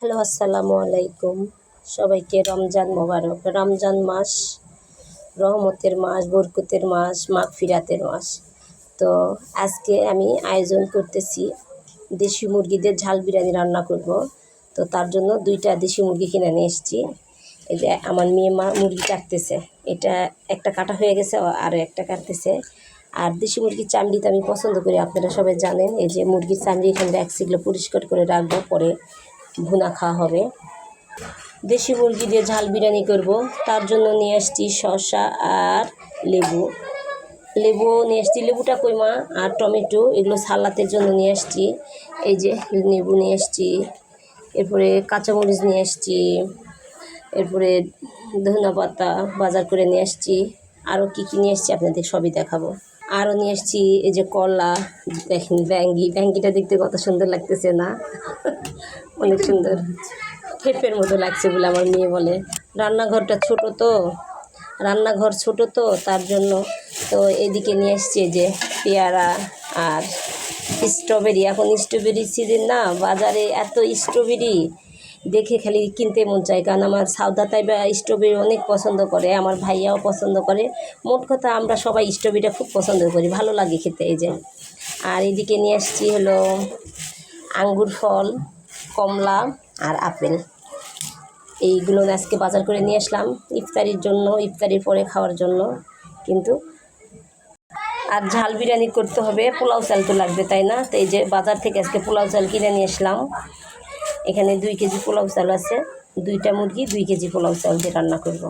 Hello, আসসালামু আলাইকুম। সবাইকে রমজান মোবারক। রমজান মাস রহমতের মাস, বরকতের মাস, মাগফিরাতের মাস। তো আজকে আমি আয়োজন করতেছি দেশি মুরগিদের ঝাল বিরিয়ানি রান্না করব। তো তার জন্য 2টা দেশি মুরগি কিনে নিয়ে এসেছি। এই যে আমার মেয়ে মুরগি কাটতেছে, এটা একটা কাটা হয়ে গেছে, আরও একটা কাটতেছে। আর দেশি মুরগির চামড়ি তো আমি পছন্দ করি, আপনারা সবাই জানেন। এই যে মুরগির চামড়ি এখানে রাখছি, এগুলো পরিষ্কার করে রাখবো, পরে ভুনা খাওয়া হবে। দেশি মুরগি দিয়ে ঝাল বিরিয়ানি করব, তার জন্য নিয়ে আসছি শসা আর লেবু। নিয়ে আসছি, লেবুটা কইমা, আর টমেটো, এগুলো সালাতের জন্য নিয়ে আসছি। এই যে লেবু নিয়ে আসছি, এরপরে কাঁচামরিচ নিয়ে আসছি, এরপরে ধনিয়া পাতা বাজার করে নিয়ে আসছি। আরও কী কী নিয়ে আসছি আপনাদের সবই দেখাবো। আরও নিয়ে আসছি এই যে কলা, দেখেন ব্যাঙ্গিটা দেখতে কত সুন্দর লাগতেছে না? অনেক সুন্দর, খেপের মতো লাগছে বলে আমার মেয়ে বলে। রান্নাঘর ছোট তো তার জন্য। তো এদিকে নিয়ে আসছে যে পেয়ারা আর স্ট্রবেরি। এখন স্ট্রবেরির সিজন না, বাজারে এত স্ট্রবেরি দেখে খালি কিনতে মন চায়। কারণ আমার সাউদা তাইবা স্ট্রবেরি অনেক পছন্দ করে, আমার ভাইয়াও পছন্দ করে। মোট কথা আমরা সবাই স্ট্রবেরিটা খুব পছন্দ করি, ভালো লাগে খেতে। এই যে, আর এদিকে নিয়ে আসছি হলো আঙ্গুর ফল, কমলা আর আপেল। এইগুলো আজকে বাজার করে নিয়ে আসলাম ইফতারির জন্য, ইফতারির পরে খাওয়ার জন্য। কিন্তু আর ঝাল বিরিয়ানি করতে হবে, পোলাও চাল তো লাগবে, তাই না? তো এই যে বাজার থেকে আজকে পোলাও চাল কিনে নিয়ে আসলাম। এখানে 2 কেজি পোলাও চাল আছে, 2টা মুরগি 2 কেজি পোলাও চাল দিয়ে রান্না করব।